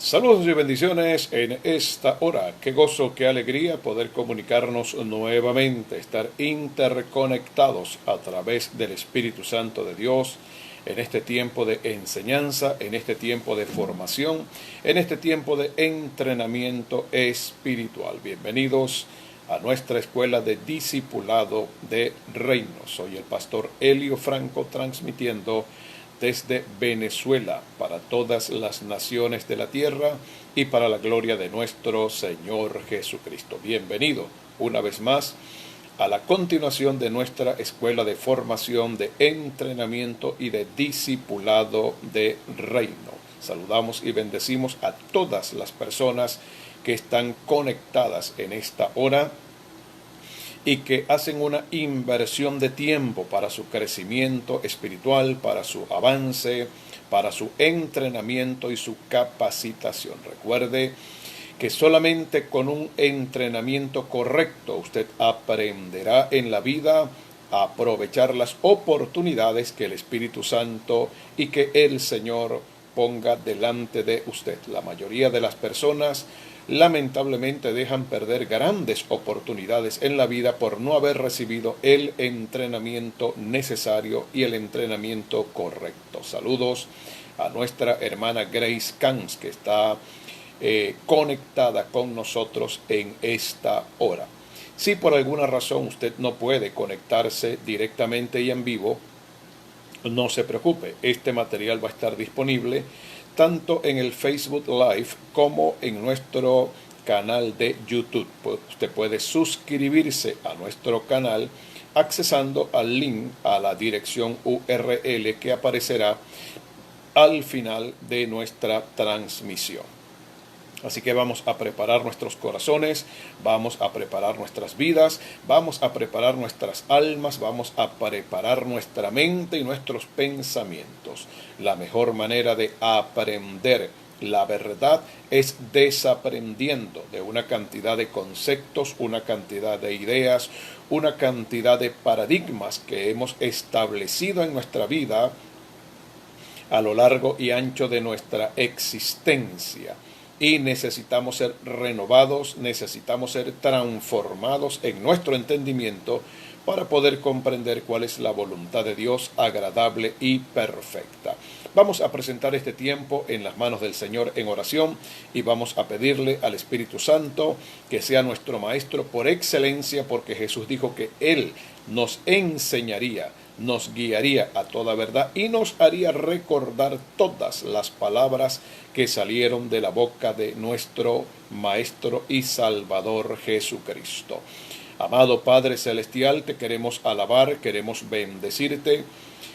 Saludos y bendiciones en esta hora. Qué gozo, qué alegría poder comunicarnos nuevamente, estar interconectados a través del Espíritu Santo de Dios en este tiempo de enseñanza, en este tiempo de formación, en este tiempo de entrenamiento espiritual. Bienvenidos a nuestra escuela de discipulado de reino. Soy el pastor Elio Franco, transmitiendo desde Venezuela para todas las naciones de la tierra y para la gloria de nuestro Señor Jesucristo. Bienvenido una vez más a la continuación de nuestra escuela de formación, de entrenamiento y de discipulado de reino. Saludamos y bendecimos a todas las personas que están conectadas en esta hora y que hacen una inversión de tiempo para su crecimiento espiritual, para su avance, para su entrenamiento y su capacitación. Recuerde que solamente con un entrenamiento correcto usted aprenderá en la vida a aprovechar las oportunidades que el Espíritu Santo y que el Señor ponga delante de usted. La mayoría de las personas lamentablemente dejan perder grandes oportunidades en la vida por no haber recibido el entrenamiento necesario y el entrenamiento correcto. Saludos a nuestra hermana Grace Camps, que está conectada con nosotros en esta hora. Si por alguna razón usted no puede conectarse directamente y en vivo, no se preocupe, este material va a estar disponible tanto en el Facebook Live como en nuestro canal de YouTube. Usted puede suscribirse a nuestro canal accesando al link a la dirección URL que aparecerá al final de nuestra transmisión. Así que vamos a preparar nuestros corazones, vamos a preparar nuestras vidas, vamos a preparar nuestras almas, vamos a preparar nuestra mente y nuestros pensamientos. La mejor manera de aprender la verdad es desaprendiendo de una cantidad de conceptos, una cantidad de ideas, una cantidad de paradigmas que hemos establecido en nuestra vida a lo largo y ancho de nuestra existencia. Y necesitamos ser renovados, necesitamos ser transformados en nuestro entendimiento para poder comprender cuál es la voluntad de Dios agradable y perfecta. Vamos a presentar este tiempo en las manos del Señor en oración y vamos a pedirle al Espíritu Santo que sea nuestro Maestro por excelencia, porque Jesús dijo que Él nos enseñaría, nos guiaría a toda verdad y nos haría recordar todas las palabras que salieron de la boca de nuestro Maestro y Salvador Jesucristo. Amado Padre Celestial, te queremos alabar, queremos bendecirte,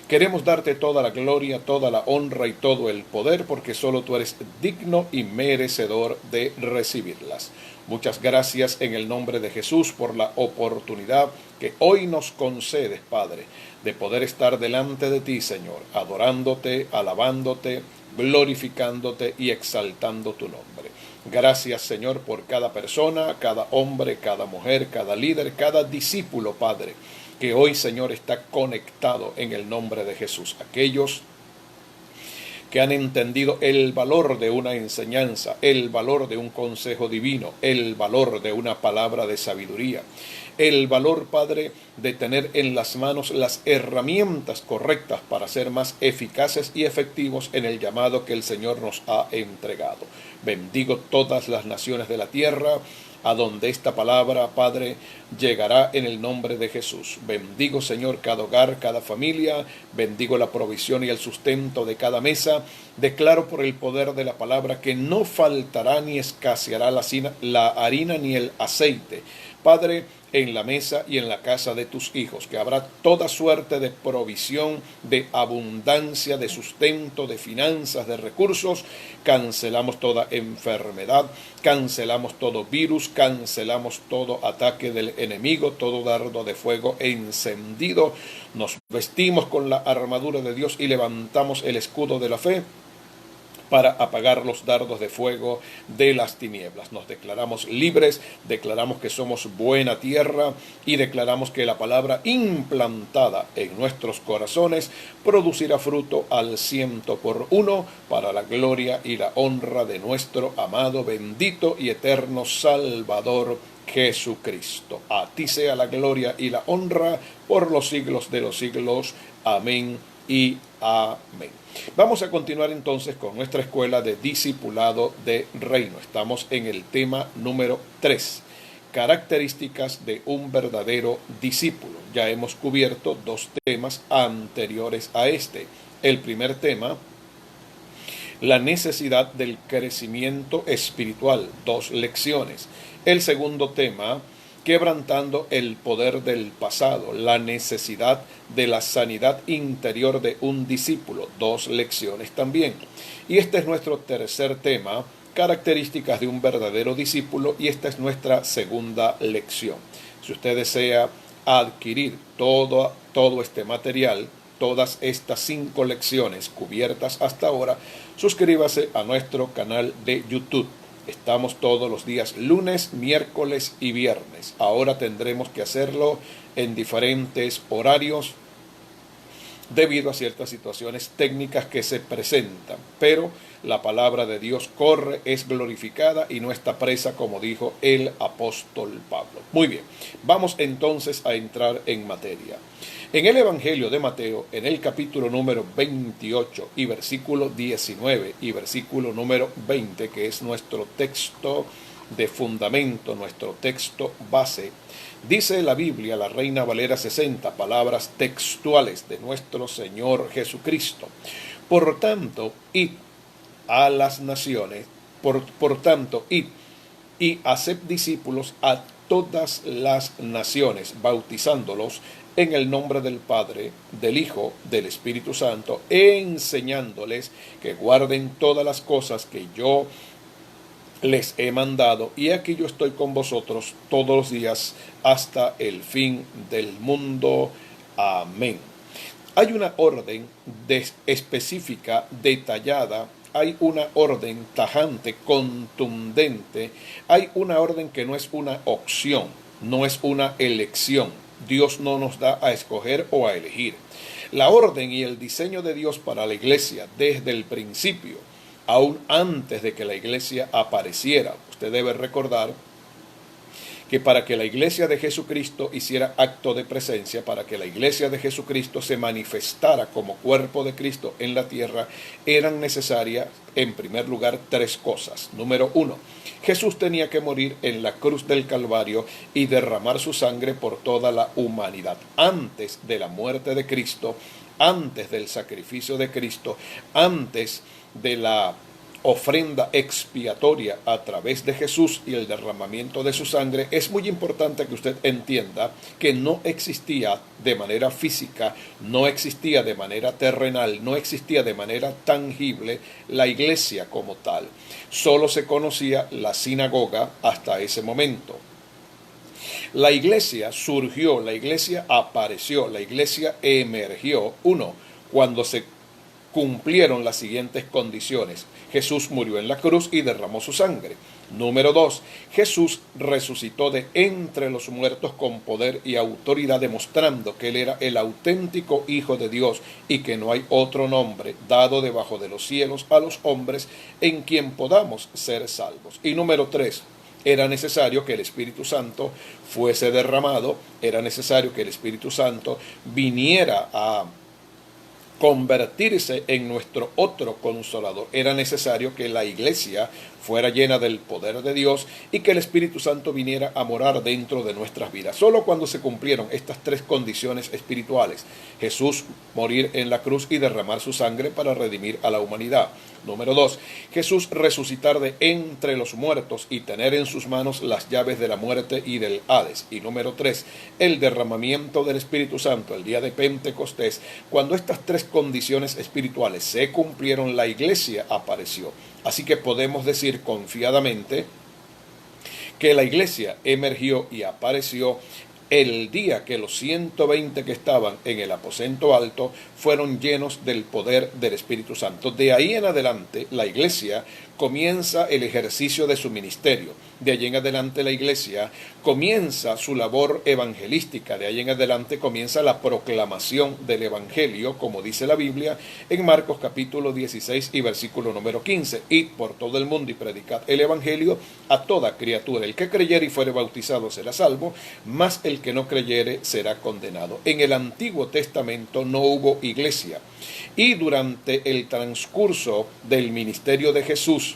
queremos darte toda la gloria, toda la honra y todo el poder, porque solo tú eres digno y merecedor de recibirlas. Muchas gracias en el nombre de Jesús por la oportunidad que hoy nos concedes, Padre, de poder estar delante de ti, Señor, adorándote, alabándote, glorificándote y exaltando tu nombre. Gracias, Señor, por cada persona, cada hombre, cada mujer, cada líder, cada discípulo, Padre, que hoy, Señor, está conectado en el nombre de Jesús. Aquellos que han entendido el valor de una enseñanza, el valor de un consejo divino, el valor de una palabra de sabiduría, el valor, Padre, de tener en las manos las herramientas correctas para ser más eficaces y efectivos en el llamado que el Señor nos ha entregado. Bendigo todas las naciones de la tierra, a donde esta palabra, Padre, llegará en el nombre de Jesús. Bendigo, Señor, cada hogar, cada familia, bendigo la provisión y el sustento de cada mesa. Declaro por el poder de la palabra que no faltará ni escaseará la harina ni el aceite, Padre, en la mesa y en la casa de tus hijos, que habrá toda suerte de provisión, de abundancia, de sustento, de finanzas, de recursos. Cancelamos toda enfermedad, cancelamos todo virus, cancelamos todo ataque del enemigo, todo dardo de fuego encendido. Nos vestimos con la armadura de Dios y levantamos el escudo de la fe para apagar los dardos de fuego de las tinieblas. Nos declaramos libres, declaramos que somos buena tierra y declaramos que la palabra implantada en nuestros corazones producirá fruto al 100% para la gloria y la honra de nuestro amado, bendito y eterno Salvador Jesucristo. A ti sea la gloria y la honra por los siglos de los siglos. Amén y amén. Vamos a continuar entonces con nuestra escuela de discipulado de reino. Estamos en el tema número 3, características de un verdadero discípulo. Ya hemos cubierto 2 temas anteriores a este. El primer tema, la necesidad del crecimiento espiritual, 2 lecciones. El segundo tema, quebrantando el poder del pasado, la necesidad de la sanidad interior de un discípulo, 2 lecciones también. Y este es nuestro tercer tema, características de un verdadero discípulo, y esta es nuestra segunda lección. Si usted desea adquirir todo este material, todas estas 5 lecciones cubiertas hasta ahora, suscríbase a nuestro canal de YouTube. Estamos todos los días lunes, miércoles y viernes. Ahora tendremos que hacerlo en diferentes horarios debido a ciertas situaciones técnicas que se presentan. Pero la palabra de Dios corre, es glorificada y no está presa, como dijo el apóstol Pablo. Muy bien, vamos entonces a entrar en materia. En el Evangelio de Mateo, en el capítulo número 28 y versículo 19 y versículo número 20, que es nuestro texto de fundamento, nuestro texto base, dice la Biblia, la Reina Valera 60, palabras textuales de nuestro Señor Jesucristo. Por tanto, id a las naciones, por tanto, id y haced discípulos a todas las naciones, bautizándolos en el nombre del Padre, del Hijo, del Espíritu Santo, enseñándoles que guarden todas las cosas que yo les he mandado, y aquí yo estoy con vosotros todos los días hasta el fin del mundo. Amén. Hay una orden específica, detallada, hay una orden tajante, contundente, hay una orden que no es una opción, no es una elección. Dios no nos da a escoger o a elegir. La orden y el diseño de Dios para la iglesia desde el principio, aún antes de que la iglesia apareciera. Usted debe recordar que para que la iglesia de Jesucristo hiciera acto de presencia, para que la iglesia de Jesucristo se manifestara como cuerpo de Cristo en la tierra, eran necesarias, en primer lugar, 3 cosas. Número 1, Jesús tenía que morir en la cruz del Calvario y derramar su sangre por toda la humanidad. Antes de la muerte de Cristo, antes del sacrificio de Cristo, antes de la ofrenda expiatoria a través de Jesús y el derramamiento de su sangre, es muy importante que usted entienda que no existía de manera física, no existía de manera terrenal, no existía de manera tangible la iglesia como tal. Solo se conocía la sinagoga hasta ese momento. La iglesia surgió, la iglesia apareció, la iglesia emergió, cuando se cumplieron las siguientes condiciones. Jesús murió en la cruz y derramó su sangre. Número 2, Jesús resucitó de entre los muertos con poder y autoridad, demostrando que Él era el auténtico Hijo de Dios y que no hay otro nombre dado debajo de los cielos a los hombres en quien podamos ser salvos. Y número 3, era necesario que el Espíritu Santo fuese derramado, era necesario que el Espíritu Santo viniera a convertirse en nuestro otro consolador. Era necesario que la iglesia fuera llena del poder de Dios y que el Espíritu Santo viniera a morar dentro de nuestras vidas. Solo cuando se cumplieron estas 3 condiciones espirituales, Jesús morir en la cruz y derramar su sangre para redimir a la humanidad. Número 2, Jesús resucitar de entre los muertos y tener en sus manos las llaves de la muerte y del Hades. Y número 3, el derramamiento del Espíritu Santo el día de Pentecostés. Cuando estas 3 condiciones espirituales se cumplieron, la iglesia apareció. Así que podemos decir confiadamente que la iglesia emergió y apareció el día que los 120 que estaban en el aposento alto fueron llenos del poder del Espíritu Santo. De ahí en adelante, la iglesia comienza el ejercicio de su ministerio. De ahí en adelante, la iglesia comienza su labor evangelística. De ahí en adelante comienza la proclamación del evangelio, como dice la Biblia en Marcos capítulo 16 y versículo número 15. Id por todo el mundo y predicad el evangelio a toda criatura. El que creyere y fuere bautizado será salvo, mas el que no creyere será condenado. En el Antiguo Testamento no hubo iglesia, y durante el transcurso del ministerio de Jesús,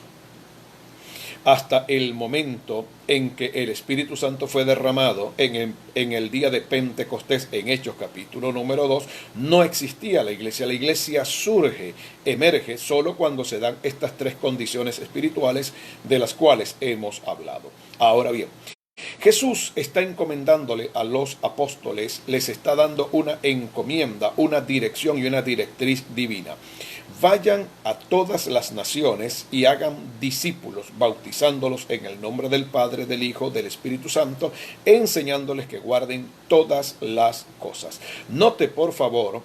hasta el momento en que el Espíritu Santo fue derramado en el día de Pentecostés, en Hechos capítulo número 2, no existía la iglesia. La iglesia surge, emerge, solo cuando se dan estas tres condiciones espirituales de las cuales hemos hablado. Ahora bien, Jesús está encomendándole a los apóstoles, les está dando una encomienda, una dirección y una directriz divina. Vayan a todas las naciones y hagan discípulos, bautizándolos en el nombre del Padre, del Hijo, del Espíritu Santo, enseñándoles que guarden todas las cosas. Note, por favor,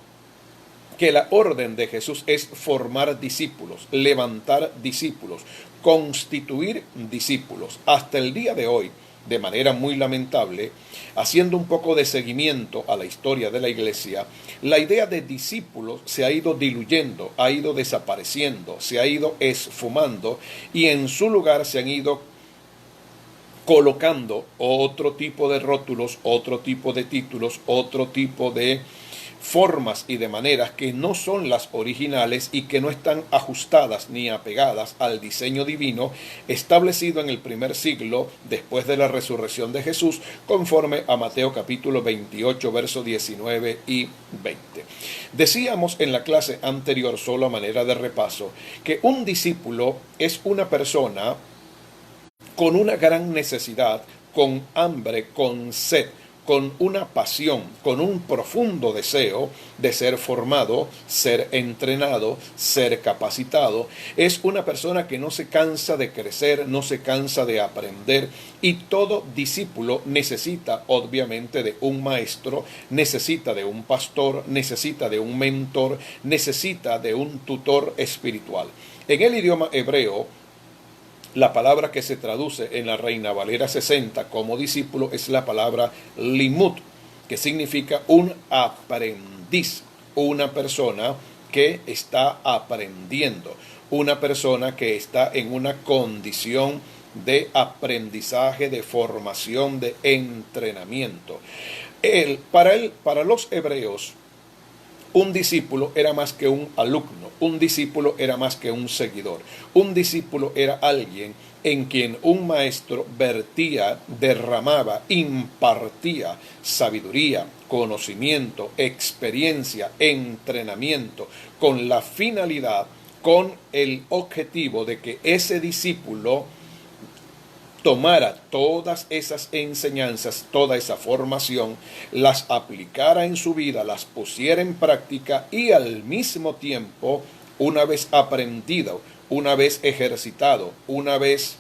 que la orden de Jesús es formar discípulos, levantar discípulos, constituir discípulos. Hasta el día de hoy, de manera muy lamentable, haciendo un poco de seguimiento a la historia de la iglesia, la idea de discípulos se ha ido diluyendo, ha ido desapareciendo, se ha ido esfumando, y en su lugar se han ido colocando otro tipo de rótulos, otro tipo de títulos, otro tipo de formas y de maneras que no son las originales y que no están ajustadas ni apegadas al diseño divino establecido en el primer siglo después de la resurrección de Jesús, conforme a Mateo capítulo 28, versos 19 y 20. Decíamos en la clase anterior, solo a manera de repaso, que un discípulo es una persona con una gran necesidad, con hambre, con sed, con una pasión, con un profundo deseo de ser formado, ser entrenado, ser capacitado. Es una persona que no se cansa de crecer, no se cansa de aprender, y todo discípulo necesita obviamente de un maestro, necesita de un pastor, necesita de un mentor, necesita de un tutor espiritual. En el idioma hebreo, la palabra que se traduce en la Reina Valera 60 como discípulo es la palabra limud, que significa un aprendiz, una persona que está aprendiendo, una persona que está en una condición de aprendizaje, de formación, de entrenamiento. Para los hebreos, un discípulo era más que un alumno, un discípulo era más que un seguidor, un discípulo era alguien en quien un maestro vertía, derramaba, impartía sabiduría, conocimiento, experiencia, entrenamiento, con la finalidad, con el objetivo de que ese discípulo tomara todas esas enseñanzas, toda esa formación, las aplicara en su vida, las pusiera en práctica, y al mismo tiempo, una vez aprendido, una vez ejercitado, una vez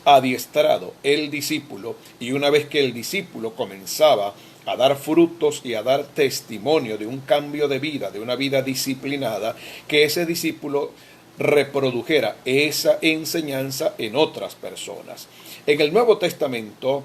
adiestrado el discípulo, y una vez que el discípulo comenzaba a dar frutos y a dar testimonio de un cambio de vida, de una vida disciplinada, que ese discípulo reprodujera esa enseñanza en otras personas. En el Nuevo Testamento,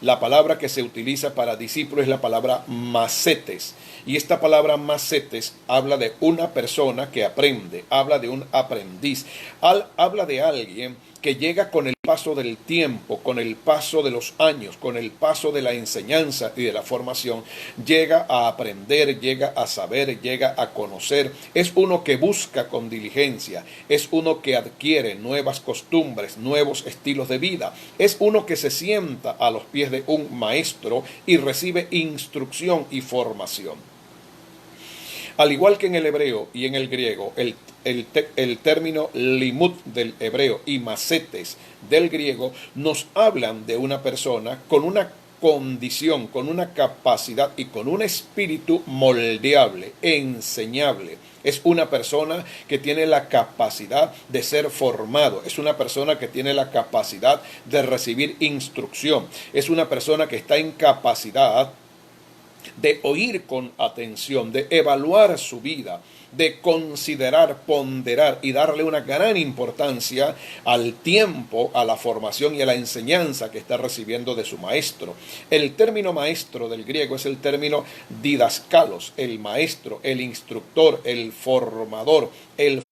la palabra que se utiliza para discípulo es la palabra macetes, y esta palabra macetes habla de una persona que aprende, habla de un aprendiz, habla de alguien que llega con el paso del tiempo, con el paso de los años, con el paso de la enseñanza y de la formación, llega a aprender, llega a saber, llega a conocer. Es uno que busca con diligencia, es uno que adquiere nuevas costumbres, nuevos estilos de vida, es uno que se sienta a los pies de un maestro y recibe instrucción y formación. Al igual que en el hebreo y en el griego, el término limud del hebreo y macetes del griego nos hablan de una persona con condición, con una capacidad y con un espíritu moldeable, enseñable. Es una persona que tiene la capacidad de ser formado. Es una persona que tiene la capacidad de recibir instrucción. Es una persona que está en capacidad de oír con atención, de evaluar su vida, de considerar, ponderar y darle una gran importancia al tiempo, a la formación y a la enseñanza que está recibiendo de su maestro. El término maestro del griego es el término didascalos, el maestro, el instructor, el formador, el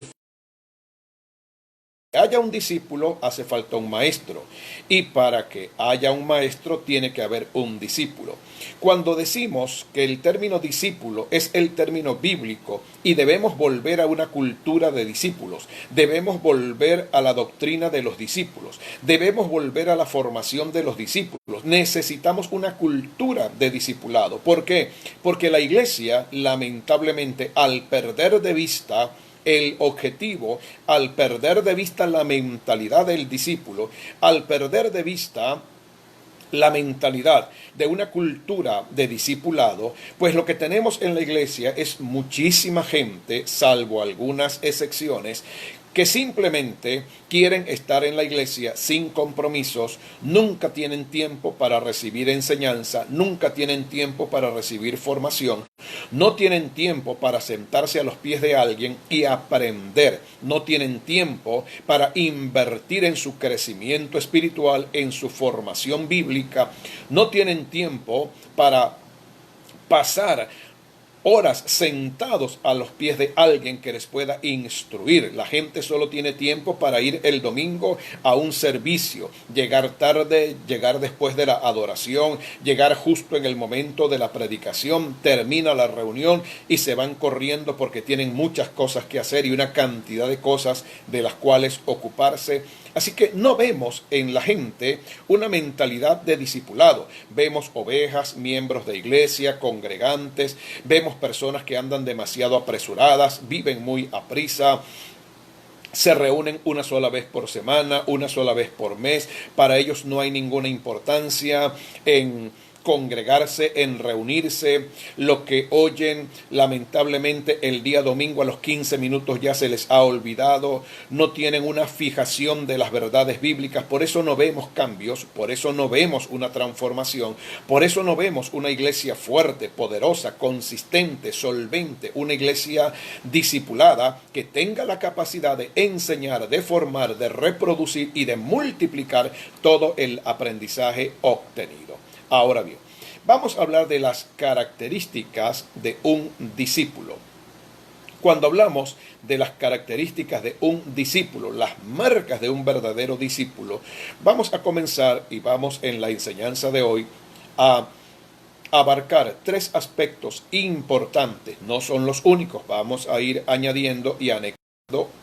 haya un discípulo, hace falta un maestro. Y para que haya un maestro, tiene que haber un discípulo. Cuando decimos que el término discípulo es el término bíblico y debemos volver a una cultura de discípulos, debemos volver a la doctrina de los discípulos, debemos volver a la formación de los discípulos, necesitamos una cultura de discipulado. ¿Por qué? Porque la iglesia, lamentablemente, al perder de vista el objetivo, al perder de vista la mentalidad del discípulo, al perder de vista la mentalidad de una cultura de discipulado, pues lo que tenemos en la iglesia es muchísima gente, salvo algunas excepciones, que simplemente quieren estar en la iglesia sin compromisos, nunca tienen tiempo para recibir enseñanza, nunca tienen tiempo para recibir formación, no tienen tiempo para sentarse a los pies de alguien y aprender, no tienen tiempo para invertir en su crecimiento espiritual, en su formación bíblica, no tienen tiempo para pasar horas sentados a los pies de alguien que les pueda instruir. La gente solo tiene tiempo para ir el domingo a un servicio, llegar tarde, llegar después de la adoración, llegar justo en el momento de la predicación, termina la reunión y se van corriendo porque tienen muchas cosas que hacer y una cantidad de cosas de las cuales ocuparse. Así que no vemos en la gente una mentalidad de discipulado. Vemos ovejas, miembros de iglesia, congregantes, vemos personas que andan demasiado apresuradas, viven muy aprisa, se reúnen una sola vez por semana, una sola vez por mes. Para ellos no hay ninguna importancia en congregarse, en reunirse. Lo que oyen, lamentablemente, el día domingo a los 15 minutos ya se les ha olvidado. No tienen una fijación de las verdades bíblicas. Por eso no vemos cambios, por eso no vemos una transformación, por eso no vemos una iglesia fuerte, poderosa, consistente, solvente, una iglesia discipulada que tenga la capacidad de enseñar, de formar, de reproducir y de multiplicar todo el aprendizaje obtenido. Ahora bien, vamos a hablar de las características de un discípulo. Cuando hablamos de las características de un discípulo, las marcas de un verdadero discípulo, vamos a comenzar y vamos en la enseñanza de hoy a abarcar tres aspectos importantes. No son los únicos, vamos a ir añadiendo y anexando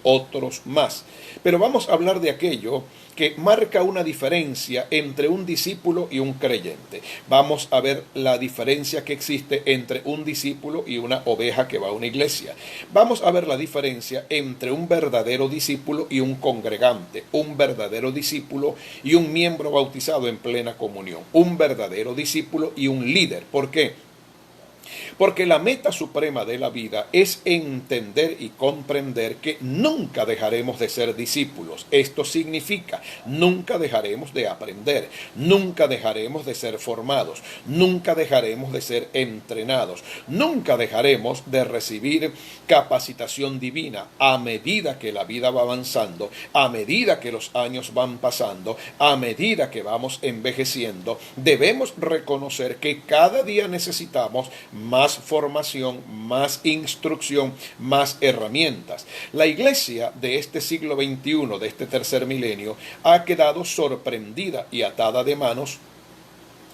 otros más. Pero vamos a hablar de aquello que marca una diferencia entre un discípulo y un creyente. Vamos a ver la diferencia que existe entre un discípulo y una oveja que va a una iglesia. Vamos a ver la diferencia entre un verdadero discípulo y un congregante, un verdadero discípulo y un miembro bautizado en plena comunión, un verdadero discípulo y un líder. ¿Por qué? Porque la meta suprema de la vida es entender y comprender que nunca dejaremos de ser discípulos. Esto significa, nunca dejaremos de aprender, nunca dejaremos de ser formados, nunca dejaremos de ser entrenados, nunca dejaremos de recibir capacitación divina a medida que la vida va avanzando, a medida que los años van pasando, a medida que vamos envejeciendo. Debemos reconocer que cada día necesitamos más formación, más instrucción, más herramientas. La iglesia de este siglo XXI, de este tercer milenio, ha quedado sorprendida y atada de manos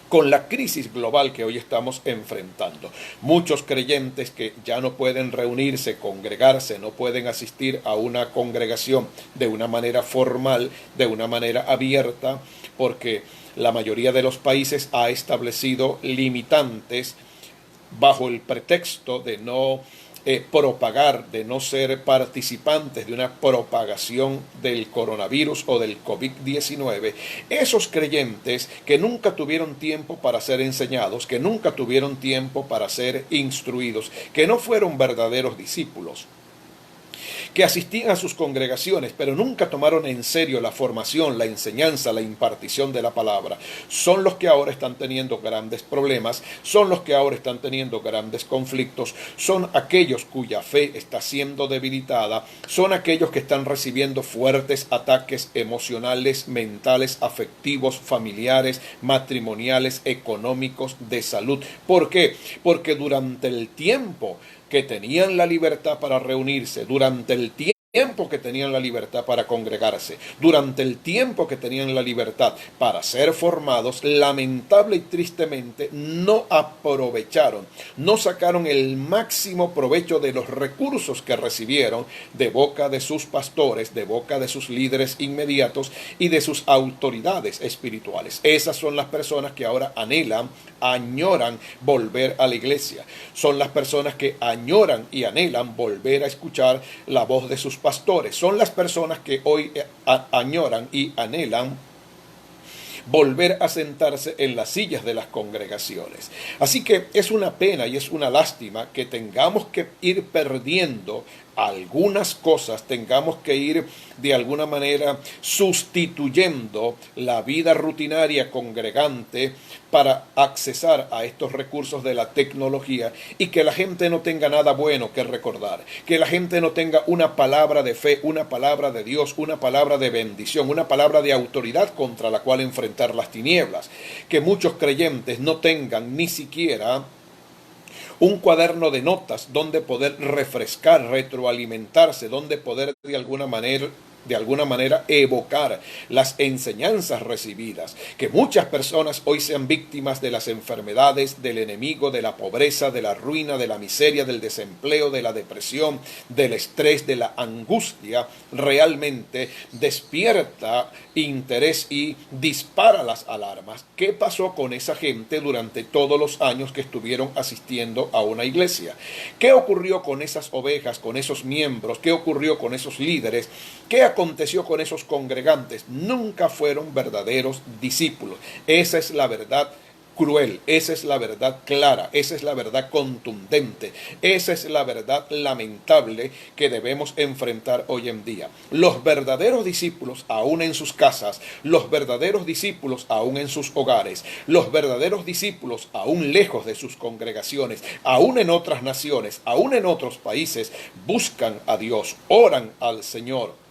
con la crisis global que hoy estamos enfrentando. Muchos creyentes que ya no pueden reunirse, congregarse, no pueden asistir a una congregación de una manera formal, de una manera abierta, porque la mayoría de los países ha establecido limitantes bajo el pretexto de no propagar, de no ser participantes de una propagación del coronavirus o del COVID-19, esos creyentes que nunca tuvieron tiempo para ser enseñados, que nunca tuvieron tiempo para ser instruidos, que no fueron verdaderos discípulos, que asistían a sus congregaciones, pero nunca tomaron en serio la formación, la enseñanza, la impartición de la palabra, son los que ahora están teniendo grandes problemas, son los que ahora están teniendo grandes conflictos, son aquellos cuya fe está siendo debilitada, son aquellos que están recibiendo fuertes ataques emocionales, mentales, afectivos, familiares, matrimoniales, económicos, de salud. ¿Por qué? Porque durante el tiempo que tenían la libertad para reunirse, durante el tiempo que tenían la libertad para congregarse, durante el tiempo que tenían la libertad para ser formados, lamentable y tristemente no aprovecharon, no sacaron el máximo provecho de los recursos que recibieron de boca de sus pastores, de boca de sus líderes inmediatos y de sus autoridades espirituales. Esas son las personas que ahora anhelan, añoran volver a la iglesia. Son las personas que añoran y anhelan volver a escuchar la voz de sus pastores. Son las personas que hoy añoran y anhelan volver a sentarse en las sillas de las congregaciones. Así que es una pena y es una lástima que tengamos que ir perdiendo algunas cosas, tengamos que ir de alguna manera sustituyendo la vida rutinaria congregante para accesar a estos recursos de la tecnología y que la gente no tenga nada bueno que recordar, que la gente no tenga una palabra de fe, una palabra de Dios, una palabra de bendición, una palabra de autoridad contra la cual enfrentar las tinieblas, que muchos creyentes no tengan ni siquiera un cuaderno de notas donde poder refrescar, retroalimentarse, donde poder de alguna manera evocar las enseñanzas recibidas, que muchas personas hoy sean víctimas de las enfermedades, del enemigo, de la pobreza, de la ruina, de la miseria, del desempleo, de la depresión, del estrés, de la angustia, realmente despierta interés y dispara las alarmas. ¿Qué pasó con esa gente durante todos los años que estuvieron asistiendo a una iglesia? ¿Qué ocurrió con esas ovejas, con esos miembros? ¿Qué ocurrió con esos líderes? ¿Qué aconteció con esos congregantes? Nunca fueron verdaderos discípulos. Esa es la verdad cruel, esa es la verdad clara, esa es la verdad contundente, esa es la verdad lamentable que debemos enfrentar hoy en día. Los verdaderos discípulos, aún en sus casas, los verdaderos discípulos, aún en sus hogares, los verdaderos discípulos, aún lejos de sus congregaciones, aún en otras naciones, aún en otros países, buscan a Dios, oran al Señor,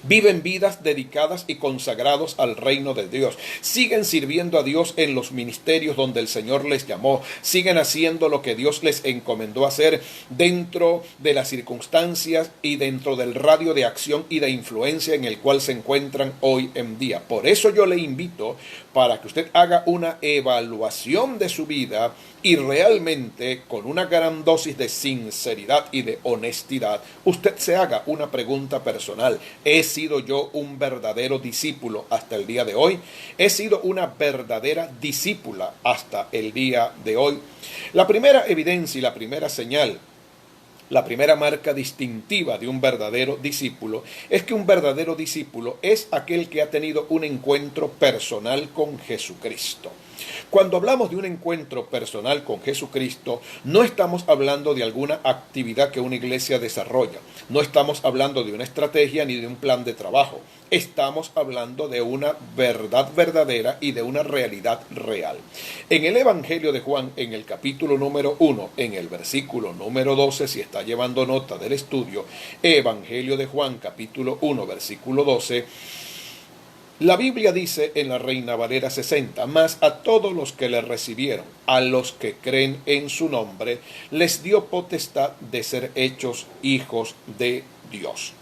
viven vidas dedicadas y consagrados al reino de Dios. Siguen sirviendo a Dios en los ministerios donde el Señor les llamó. Siguen haciendo lo que Dios les encomendó hacer dentro de las circunstancias y dentro del radio de acción y de influencia en el cual se encuentran hoy en día. Por eso yo le invito para que usted haga una evaluación de su vida y realmente con una gran dosis de sinceridad y de honestidad, usted se haga una pregunta personal. ¿He sido yo un verdadero discípulo hasta el día de hoy? ¿He sido una verdadera discípula hasta el día de hoy? La primera evidencia y la primera señal, la primera marca distintiva de un verdadero discípulo es que un verdadero discípulo es aquel que ha tenido un encuentro personal con Jesucristo. Cuando hablamos de un encuentro personal con Jesucristo, no estamos hablando de alguna actividad que una iglesia desarrolla, no estamos hablando de una estrategia ni de un plan de trabajo, estamos hablando de una verdad verdadera y de una realidad real. En el Evangelio de Juan, en el capítulo número 1, en el versículo número 12, si está llevando nota del estudio, Evangelio de Juan, capítulo 1, versículo 12, la Biblia dice en la Reina Valera 60, mas a todos los que le recibieron, a los que creen en su nombre, les dio potestad de ser hechos hijos de Dios.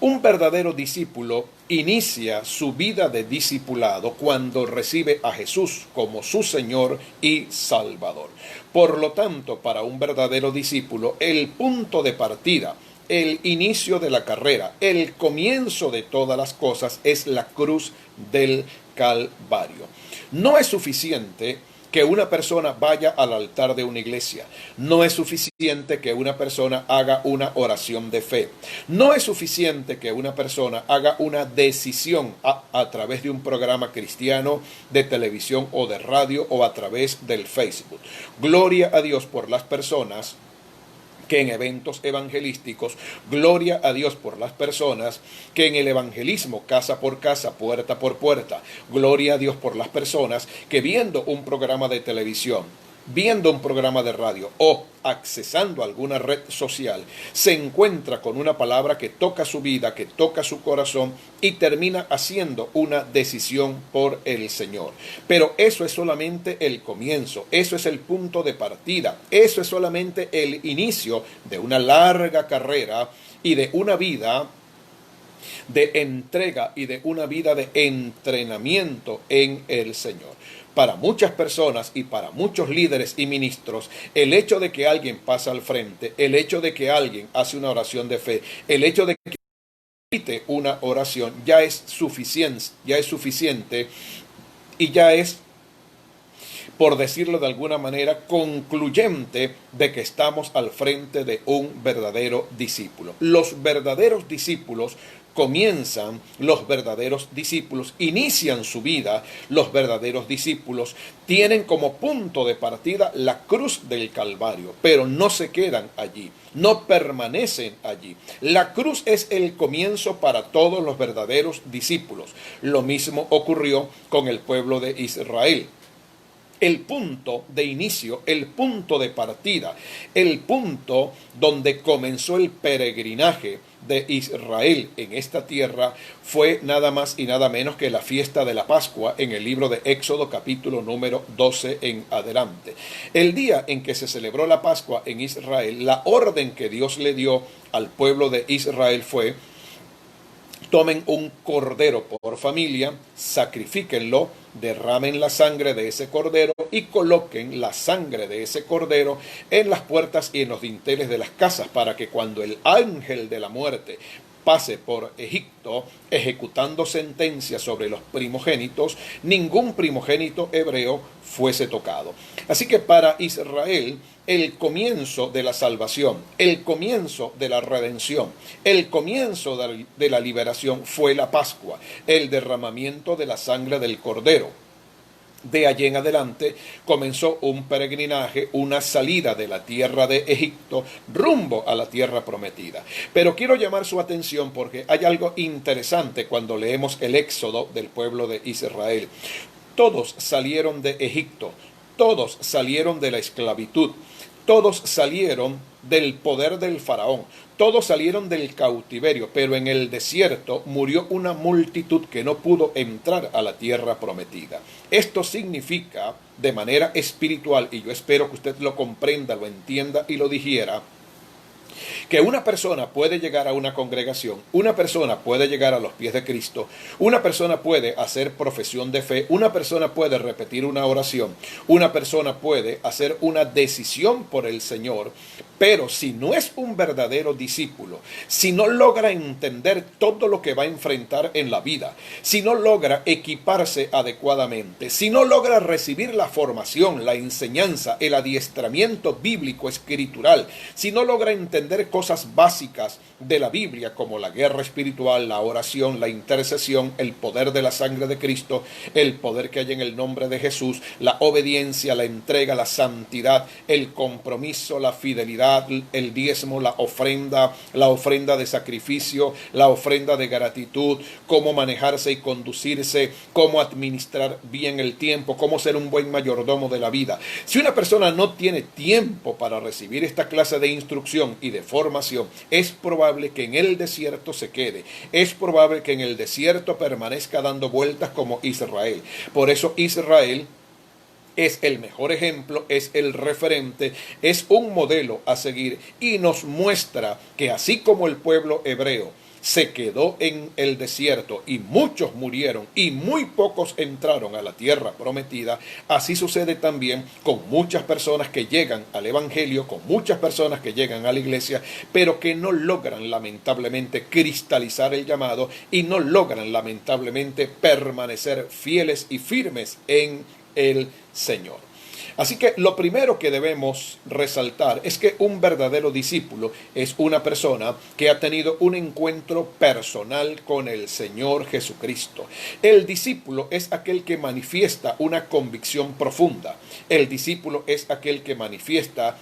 Un verdadero discípulo inicia su vida de discipulado cuando recibe a Jesús como su Señor y Salvador. Por lo tanto, para un verdadero discípulo, el punto de partida, el inicio de la carrera, el comienzo de todas las cosas es la cruz del Calvario. No es suficiente que una persona vaya al altar de una iglesia. No es suficiente que una persona haga una oración de fe. No es suficiente que una persona haga una decisión a través de un programa cristiano de televisión o de radio o a través del Facebook. Gloria a Dios por las personas que en eventos evangelísticos, gloria a Dios por las personas que en el evangelismo casa por casa, puerta por puerta, gloria a Dios por las personas que viendo un programa de televisión, viendo un programa de radio o accesando a alguna red social, se encuentra con una palabra que toca su vida, que toca su corazón y termina haciendo una decisión por el Señor. Pero eso es solamente el comienzo, eso es el punto de partida, eso es solamente el inicio de una larga carrera y de una vida de entrega y de una vida de entrenamiento en el Señor. Para muchas personas y para muchos líderes y ministros, el hecho de que alguien pasa al frente, el hecho de que alguien hace una oración de fe, el hecho de que repite una oración ya es suficiente y ya es, por decirlo de alguna manera, concluyente de que estamos al frente de un verdadero discípulo. Los verdaderos discípulos inician su vida, los verdaderos discípulos tienen como punto de partida la cruz del Calvario, pero no se quedan allí, no permanecen allí. La cruz es el comienzo para todos los verdaderos discípulos. Lo mismo ocurrió con el pueblo de Israel. El punto de inicio, el punto de partida, el punto donde comenzó el peregrinaje de Israel en esta tierra fue nada más y nada menos que la fiesta de la Pascua en el libro de Éxodo capítulo número 12 en adelante. El día en que se celebró la Pascua en Israel, la orden que Dios le dio al pueblo de Israel fue: tomen un cordero por familia, sacrifíquenlo, derramen la sangre de ese cordero y coloquen la sangre de ese cordero en las puertas y en los dinteles de las casas, para que cuando el ángel de la muerte pase por Egipto ejecutando sentencias sobre los primogénitos, ningún primogénito hebreo fuese tocado. Así que para Israel, el comienzo de la salvación, el comienzo de la redención, el comienzo de la liberación fue la Pascua, el derramamiento de la sangre del cordero. De allí en adelante comenzó un peregrinaje, una salida de la tierra de Egipto rumbo a la tierra prometida. Pero quiero llamar su atención porque hay algo interesante cuando leemos el éxodo del pueblo de Israel. Todos salieron de Egipto, todos salieron de la esclavitud, todos salieron del poder del faraón, todos salieron del cautiverio, pero en el desierto murió una multitud que no pudo entrar a la tierra prometida. Esto significa, de manera espiritual, y yo espero que usted lo comprenda, lo entienda y lo digiera, que una persona puede llegar a una congregación, una persona puede llegar a los pies de Cristo, una persona puede hacer profesión de fe, una persona puede repetir una oración, una persona puede hacer una decisión por el Señor, pero si no es un verdadero discípulo, si no logra entender todo lo que va a enfrentar en la vida, si no logra equiparse adecuadamente, si no logra recibir la formación, la enseñanza, el adiestramiento bíblico escritural, si no logra entender cosas básicas de la Biblia como la guerra espiritual, la oración, la intercesión, el poder de la sangre de Cristo, el poder que hay en el nombre de Jesús, la obediencia, la entrega, la santidad, el compromiso, la fidelidad, el diezmo, la ofrenda de sacrificio, la ofrenda de gratitud, cómo manejarse y conducirse, cómo administrar bien el tiempo, cómo ser un buen mayordomo de la vida. Si una persona no tiene tiempo para recibir esta clase de instrucción y de formación, es probable que en el desierto se quede, es probable que en el desierto permanezca dando vueltas como Israel. Por eso Israel es el mejor ejemplo, es el referente, es un modelo a seguir y nos muestra que así como el pueblo hebreo se quedó en el desierto y muchos murieron y muy pocos entraron a la tierra prometida, así sucede también con muchas personas que llegan al evangelio, con muchas personas que llegan a la iglesia, pero que no logran lamentablemente cristalizar el llamado y no logran lamentablemente permanecer fieles y firmes en el Señor. Así que lo primero que debemos resaltar es que un verdadero discípulo es una persona que ha tenido un encuentro personal con el Señor Jesucristo. El discípulo es aquel que manifiesta una convicción profunda. El discípulo es aquel que manifiesta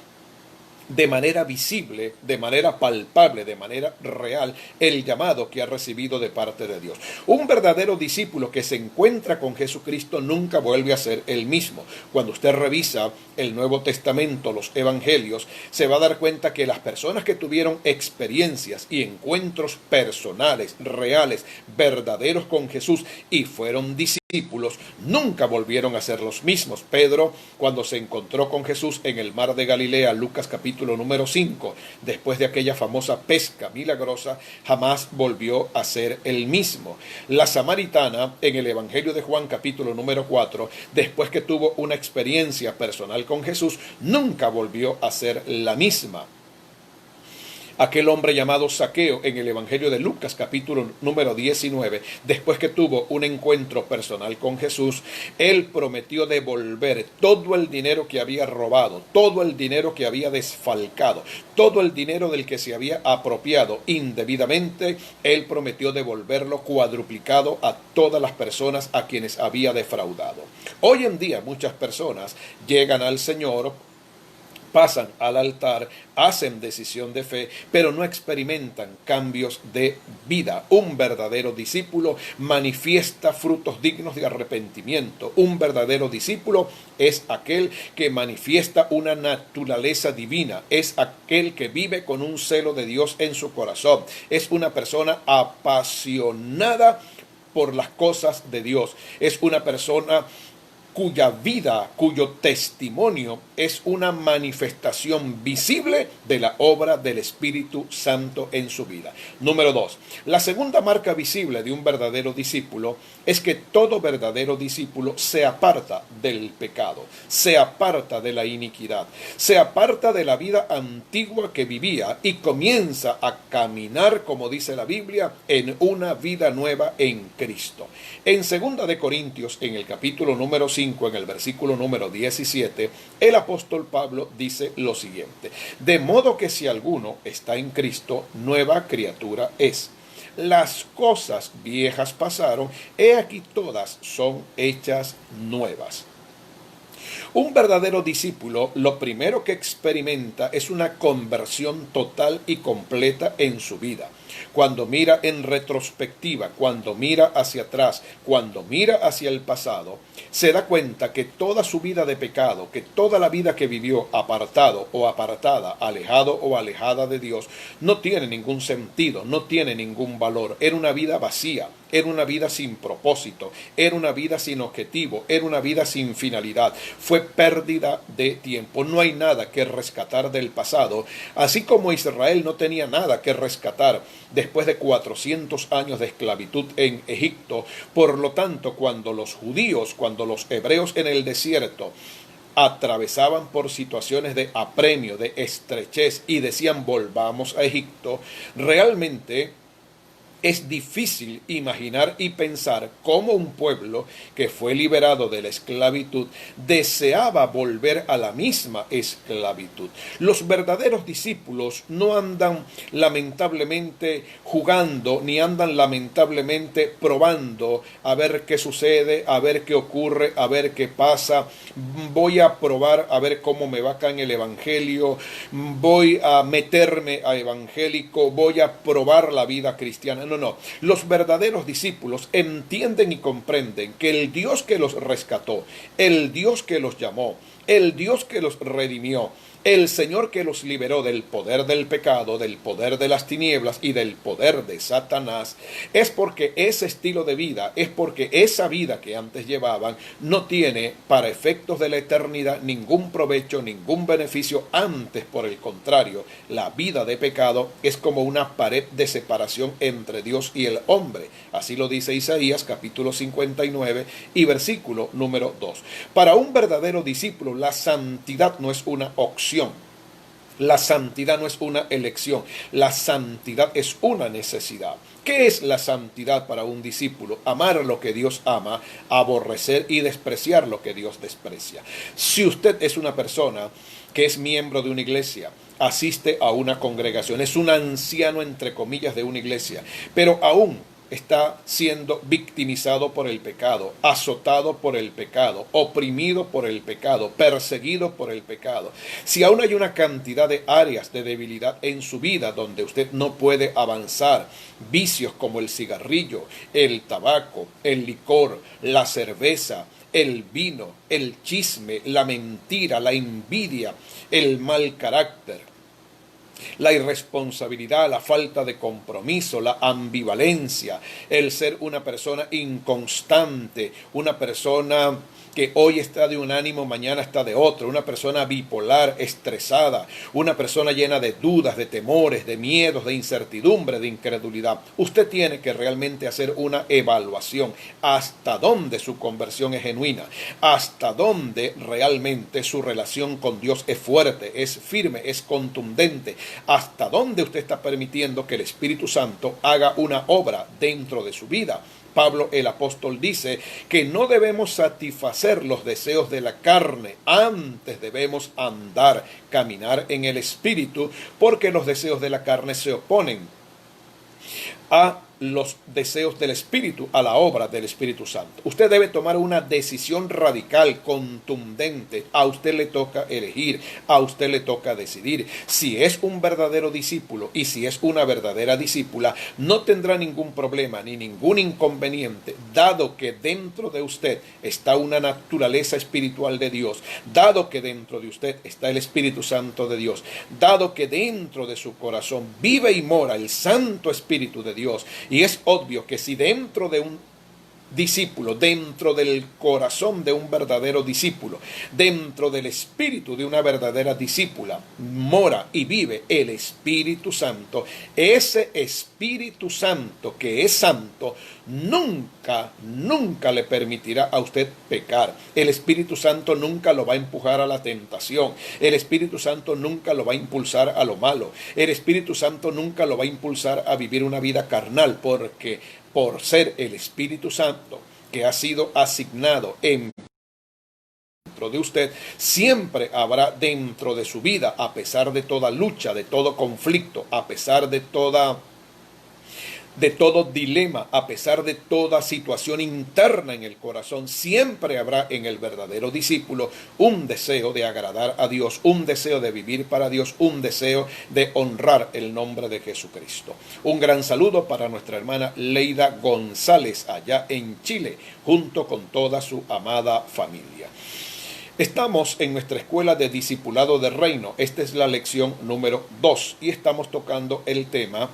de manera visible, de manera palpable, de manera real, el llamado que ha recibido de parte de Dios. Un verdadero discípulo que se encuentra con Jesucristo nunca vuelve a ser el mismo. Cuando usted revisa el Nuevo Testamento, los Evangelios, se va a dar cuenta que las personas que tuvieron experiencias y encuentros personales, reales, verdaderos con Jesús y fueron discípulos, nunca volvieron a ser los mismos. Pedro, cuando se encontró con Jesús en el mar de Galilea, Lucas capítulo número 5, después de aquella famosa pesca milagrosa, jamás volvió a ser el mismo. La samaritana, en el Evangelio de Juan capítulo número 4, después que tuvo una experiencia personal con Jesús, nunca volvió a ser la misma. Aquel hombre llamado Zaqueo en el Evangelio de Lucas capítulo número 19, después que tuvo un encuentro personal con Jesús, él prometió devolver todo el dinero que había robado, todo el dinero que había desfalcado, todo el dinero del que se había apropiado indebidamente. Él prometió devolverlo cuadruplicado a todas las personas a quienes había defraudado. Hoy en día muchas personas llegan al Señor, pasan al altar, hacen decisión de fe, pero no experimentan cambios de vida. Un verdadero discípulo manifiesta frutos dignos de arrepentimiento. Un verdadero discípulo es aquel que manifiesta una naturaleza divina. Es aquel que vive con un celo de Dios en su corazón. Es una persona apasionada por las cosas de Dios. Es una persona cuya vida, cuyo testimonio es una manifestación visible de la obra del Espíritu Santo en su vida. Número 2. La segunda marca visible de un verdadero discípulo es que todo verdadero discípulo se aparta del pecado, se aparta de la iniquidad, se aparta de la vida antigua que vivía y comienza a caminar, como dice la Biblia, en una vida nueva en Cristo. En 2 de Corintios, en el capítulo número 5, en el versículo número 17, el apóstol Pablo dice lo siguiente: de modo que si alguno está en Cristo, nueva criatura es. Las cosas viejas pasaron, he aquí todas son hechas nuevas. Un verdadero discípulo lo primero que experimenta es una conversión total y completa en su vida. Cuando mira en retrospectiva, cuando mira hacia atrás, cuando mira hacia el pasado, se da cuenta que toda su vida de pecado, que toda la vida que vivió apartado o apartada, alejado o alejada de Dios, no tiene ningún sentido, no tiene ningún valor. Era una vida vacía, era una vida sin propósito, era una vida sin objetivo, era una vida sin finalidad. Fue pérdida de tiempo. No hay nada que rescatar del pasado, así como Israel no tenía nada que rescatar después de 400 años de esclavitud en Egipto. Por lo tanto, cuando los judíos, cuando los hebreos en el desierto atravesaban por situaciones de apremio, de estrechez y decían volvamos a Egipto, realmente es difícil imaginar y pensar cómo un pueblo que fue liberado de la esclavitud deseaba volver a la misma esclavitud. Los verdaderos discípulos no andan lamentablemente jugando, ni andan lamentablemente probando a ver qué sucede, a ver qué ocurre, a ver qué pasa. Voy a probar a ver cómo me va acá en el evangelio, voy a meterme a evangélico, voy a probar la vida cristiana. No. Los verdaderos discípulos entienden y comprenden que el Dios que los rescató, el Dios que los llamó, el Dios que los redimió, el Señor que los liberó del poder del pecado, del poder de las tinieblas y del poder de Satanás, es porque ese estilo de vida, es porque esa vida que antes llevaban no tiene para efectos de la eternidad ningún provecho, ningún beneficio. Antes, por el contrario, la vida de pecado es como una pared de separación entre Dios y el hombre. Así lo dice Isaías capítulo 59 y versículo número 2. Para un verdadero discípulo, la santidad no es una opción. La santidad no es una elección, la santidad es una necesidad. ¿Qué es la santidad para un discípulo? Amar lo que Dios ama, aborrecer y despreciar lo que Dios desprecia. Si usted es una persona que es miembro de una iglesia, asiste a una congregación, es un anciano entre comillas de una iglesia, pero aún está siendo victimizado por el pecado, azotado por el pecado, oprimido por el pecado, perseguido por el pecado. Si aún hay una cantidad de áreas de debilidad en su vida donde usted no puede avanzar, vicios como el cigarrillo, el tabaco, el licor, la cerveza, el vino, el chisme, la mentira, la envidia, el mal carácter, la irresponsabilidad, la falta de compromiso, la ambivalencia, el ser una persona inconstante, una persona que hoy está de un ánimo, mañana está de otro, una persona bipolar, estresada, una persona llena de dudas, de temores, de miedos, de incertidumbre, de incredulidad. Usted tiene que realmente hacer una evaluación hasta dónde su conversión es genuina, hasta dónde realmente su relación con Dios es fuerte, es firme, es contundente, hasta dónde usted está permitiendo que el Espíritu Santo haga una obra dentro de su vida. Pablo el apóstol dice que no debemos satisfacer los deseos de la carne, antes debemos andar, caminar en el Espíritu, porque los deseos de la carne se oponen a los deseos del Espíritu, a la obra del Espíritu Santo. Usted debe tomar una decisión radical, contundente. A usted le toca elegir, a usted le toca decidir. Si es un verdadero discípulo y si es una verdadera discípula, no tendrá ningún problema ni ningún inconveniente, dado que dentro de usted está una naturaleza espiritual de Dios, dado que dentro de usted está el Espíritu Santo de Dios, dado que dentro de su corazón vive y mora el Santo Espíritu de Dios. Y es obvio que si dentro de un discípulo, dentro del corazón de un verdadero discípulo, dentro del espíritu de una verdadera discípula, mora y vive el Espíritu Santo, ese Espíritu Santo que es santo, nunca le permitirá a usted pecar. El Espíritu Santo nunca lo va a empujar a la tentación. El Espíritu Santo nunca lo va a impulsar a lo malo. El Espíritu Santo nunca lo va a impulsar a vivir una vida carnal, porque por ser el Espíritu Santo que ha sido asignado dentro de usted, siempre habrá dentro de su vida, a pesar de toda lucha, de todo conflicto, a pesar de todo dilema, a pesar de toda situación interna en el corazón, siempre habrá en el verdadero discípulo un deseo de agradar a Dios, un deseo de vivir para Dios, un deseo de honrar el nombre de Jesucristo. Un gran saludo para nuestra hermana Leida González allá en Chile, junto con toda su amada familia. Estamos en nuestra escuela de discipulado de reino. Esta es la lección número 2 y estamos tocando el tema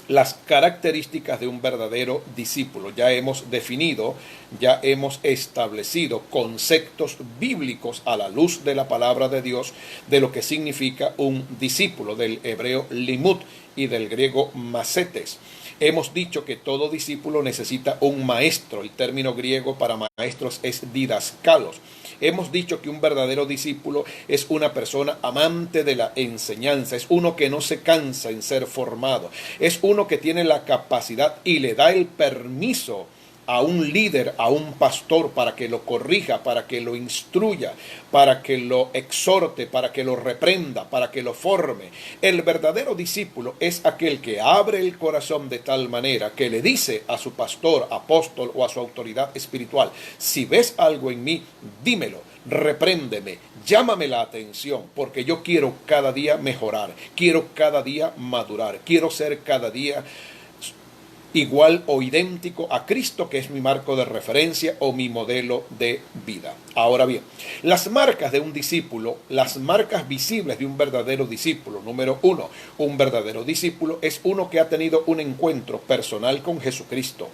las características de un verdadero discípulo. Ya hemos definido, ya hemos establecido conceptos bíblicos a la luz de la palabra de Dios de lo que significa un discípulo, del hebreo limud y del griego macetes. Hemos dicho que todo discípulo necesita un maestro. El término griego para maestros es didascalos. Hemos dicho que un verdadero discípulo es una persona amante de la enseñanza, es uno que no se cansa en ser formado, es uno que tiene la capacidad y le da el permiso a un líder, a un pastor, para que lo corrija, para que lo instruya, para que lo exhorte, para que lo reprenda, para que lo forme. El verdadero discípulo es aquel que abre el corazón de tal manera que le dice a su pastor, apóstol o a su autoridad espiritual: si ves algo en mí, dímelo, repréndeme, llámame la atención, porque yo quiero cada día mejorar, quiero cada día madurar, quiero ser cada día igual o idéntico a Cristo, que es mi marco de referencia o mi modelo de vida. Ahora bien, las marcas de un discípulo, las marcas visibles de un verdadero discípulo. Número 1, un verdadero discípulo es uno que ha tenido un encuentro personal con Jesucristo.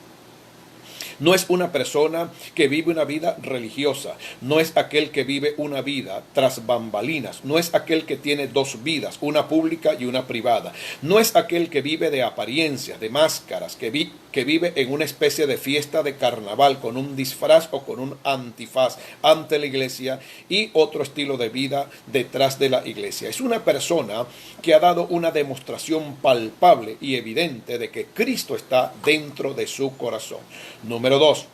No es una persona que vive una vida religiosa. No es aquel que vive una vida tras bambalinas. No es aquel que tiene dos vidas, una pública y una privada. No es aquel que vive de apariencias, de máscaras, que vive en una especie de fiesta de carnaval con un disfraz o con un antifaz ante la iglesia y otro estilo de vida detrás de la iglesia. Es una persona que ha dado una demostración palpable y evidente de que Cristo está dentro de su corazón. Número 2.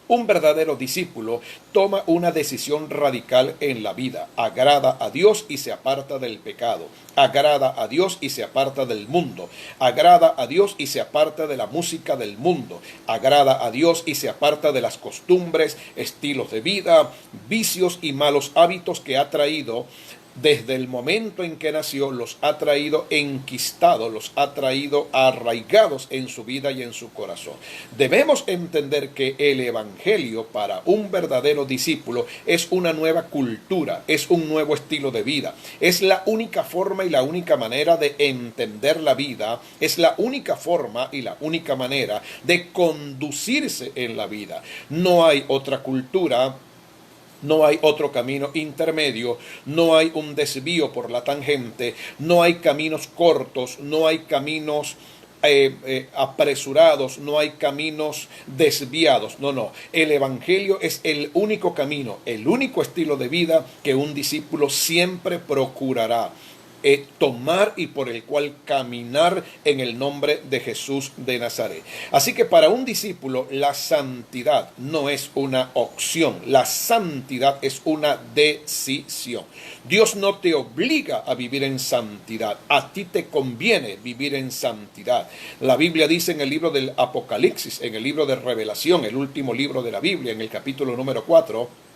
Un verdadero discípulo toma una decisión radical en la vida. Agrada a Dios y se aparta del pecado. Agrada a Dios y se aparta del mundo. Agrada a Dios y se aparta de la música del mundo. Agrada a Dios y se aparta de las costumbres, estilos de vida, vicios y malos hábitos que ha traído desde el momento en que nació, los ha traído enquistados, los ha traído arraigados en su vida y en su corazón. Debemos entender que el evangelio para un verdadero discípulo es una nueva cultura, es un nuevo estilo de vida, es la única forma y la única manera de entender la vida, es la única forma y la única manera de conducirse en la vida. No hay otra cultura. No hay otro camino intermedio, no hay un desvío por la tangente, no hay caminos cortos, no hay caminos apresurados, no hay caminos desviados. No. El evangelio es el único camino, el único estilo de vida que un discípulo siempre procurará tomar y por el cual caminar en el nombre de Jesús de Nazaret. Así que para un discípulo la santidad no es una opción, la santidad es una decisión. Dios no te obliga a vivir en santidad, a ti te conviene vivir en santidad. La Biblia dice en el libro del Apocalipsis, en el libro de Revelación, el último libro de la Biblia, en el capítulo número 4,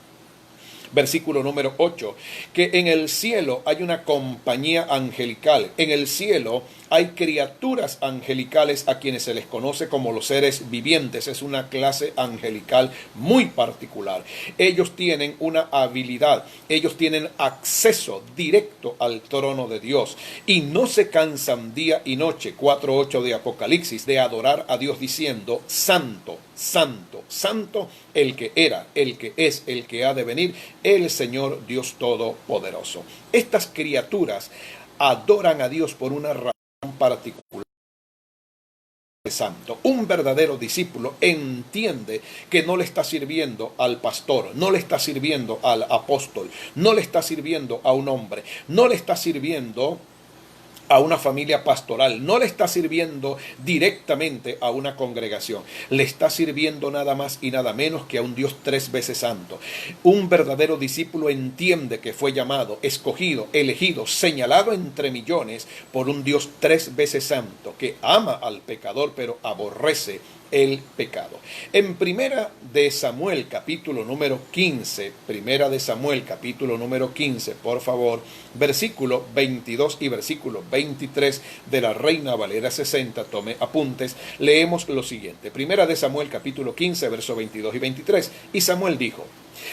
versículo número 8, que en el cielo hay una compañía angelical. En el cielo hay criaturas angelicales a quienes se les conoce como los seres vivientes. Es una clase angelical muy particular. Ellos tienen una habilidad, ellos tienen acceso directo al trono de Dios y no se cansan día y noche, 4:8 de Apocalipsis, de adorar a Dios diciendo: santo, santo, santo, el que era, el que es, el que ha de venir, el Señor Dios Todopoderoso. Estas criaturas adoran a Dios por una razón particular. Santo. Un verdadero discípulo entiende que no le está sirviendo al pastor, no le está sirviendo al apóstol, no le está sirviendo a un hombre, no le está sirviendo a una familia pastoral, no le está sirviendo directamente a una congregación, le está sirviendo nada más y nada menos que a un Dios 3 veces santo. Un verdadero discípulo entiende que fue llamado, escogido, elegido, señalado entre millones por un Dios 3 veces santo, que ama al pecador pero aborrece el pecado. En Primera de Samuel capítulo número 15, Primera de Samuel capítulo número 15, por favor, versículo 22 y versículo 23 de la Reina Valera 60, tome apuntes, leemos lo siguiente. Primera de Samuel capítulo 15, verso 22 y 23. Y Samuel dijo: